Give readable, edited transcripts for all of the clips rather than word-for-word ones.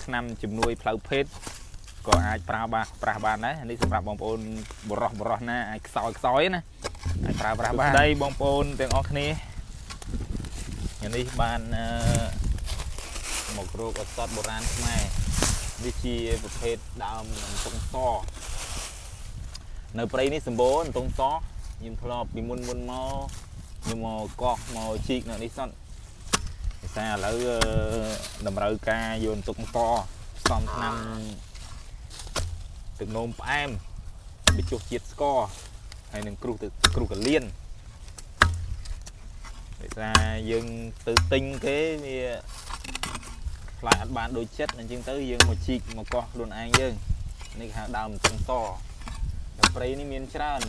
ឆ្នាំជំនួយផ្លូវភេទក៏អាចប្រើបានដែរនេះសម្រាប់បងប្អូនបរោះណាអាចខ្សោយណាអាចប្រើបានស្ដីបងប្អូនទាំងអស់គ្នានេះបានមករោគឱសថបុរាណខ្មែរវាជាប្រភេទដើមតុងសនៅព្រៃនេះសម្បូរតុងសខ្ញុំធ្លាប់ពីមុនមកខ្ញុំមកកោះមកជីកនៅនេះសតភាសាឥឡូវតម្រូវការយកតុងសផ្សំថ្នាំទឹកនោមផ្អែមបញ្ចុះជាតិស្ករហើយនឹងគ្រូកលៀនភាសាយើងទៅទិញគេវាខ្លាចអត់បានដូចចិត្តអញ្ចឹងទៅយើងមកជីកមកកោះខ្លួនឯងយើងនេះគេហៅដើមតុងសតែព្រៃនេះមានច្រើន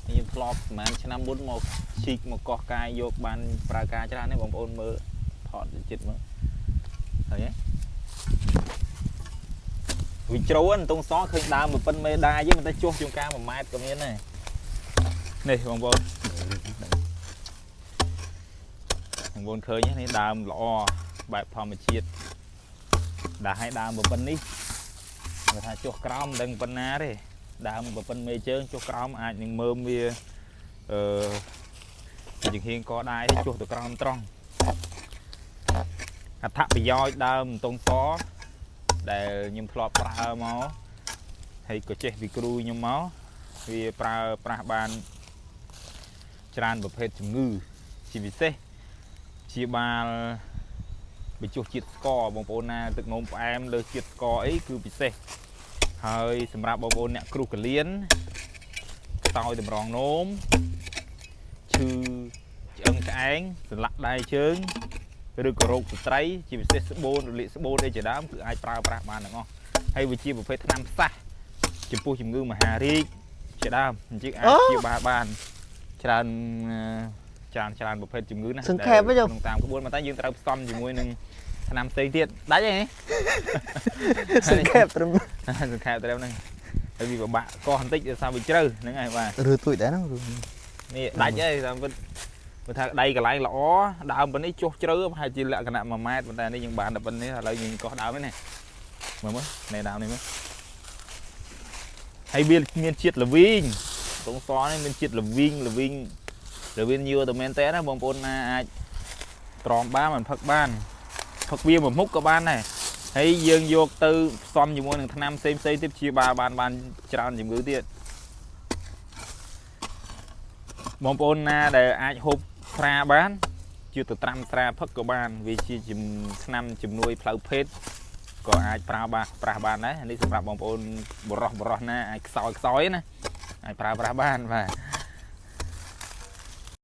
ខ្ញុំធ្លាប់ប្រហែលឆ្នាំមុនមកជីកមកកោះកាយយកបានប្រើការច្រើនទេបងប្អូនមើលថតចិត្តមើលឃើញទេវាជ្រៅតុងសឃើញដើមប៉ុណ្មេដាយមិនតែចុះជួនកាល1ម៉ែត្រក៏មានដែរនេះបងប្អូនឃើញនេះដើមល្អបែបធម្មជាតិដែលឲ្យដើមប៉ុណ្នេះគេថាចុះក្រោមមិនដឹងប៉ុណ្ណាទេដើមប៉ុណ្មេជើងចុះក្រោមអាចនឹងមើមវាជាងហៀងកដៃចុះទៅក្រោមត្រង់អត្ថប្រយោជន៍ដើមតុងសដែលខ្ញុំធ្លាប់ប្រើមកហើយក៏ចេះពីគ្រូខ្ញុំមកវាប្រើប្រាស់បានច្រើនប្រភេទជំងឺជាពិសេសជាបាលបញ្ចុះជាតិស្ករបងប្អូនណាទឹកនោមផ្អែមលើជាតិស្ករអីគឺពិសេសហើយសម្រាប់បងប្អូនអ្នកគ្រូកលៀនខ្សោយតម្រងនោមឈឺឆ្អឹងក្អែងសន្លាក់ដៃជើងឬក៏រោគស្ត្រីជាពិសេសស្បូនរលាកស្បូនអីជាដើមគឺអាចប្រើប្រាស់បានទាំងអស់ហើយវាជាប្រភេទថ្នាំផ្សះចំពោះជំងឺមហារីកជាដើមអញ្ចឹងអាចព្យាបាលបានច្រើនប្រភេទជំងឺណាសង្ខេបក្នុងតាមក្បួនតែយើងត្រូវផ្សំជាមួយនឹងថ្នាំផ្សេងទៀតដាច់ហ៎សង្ខេបត្រឹមហ្នឹងហើយវាពិបាកកោះបន្តិចដោយសារវាជ្រៅហ្នឹងហើយបាទឬទួយដែរហ្នឹងនេះដាច់ហើយតាមពិតបើថាដៃកន្លែងល្អដើមប៉ុណ្នេះចុះជ្រៅប្រហែលជាលក្ខណៈ1ម៉ែត្រប៉ុន្តែនេះយើងបានតែប៉ុណ្នេះឥឡូវយើងកោះដើមនេះណាមើលនេះដើមនេះមើលហើយវាមានជាតិល្វីងតុងសនេះមានជាតិល្វីងញឿទៅមែនតើណាបងប្អូនណាអាចត្រមបានមិនផឹកបានផឹកវាមួយមុខក៏បានដែរហើយយើងយកទៅផ្សំជាមួយនឹងថ្នាំផ្សេងទៀតព្យាបាលបានច្រើនជំងឺទៀតបងប្អូនណាដែលអាចហូបស្រាបានជឿទៅត្រាំស្រាផឹកក៏បានវាជាឆ្នាំជំនួយផ្លូវភេទក៏អាចប្រើប្រាស់បានដែរនេះសម្រាប់បងប្អូនបរោះណាអាចខ្សោយណាអាចប្រើប្រាស់បានបាទ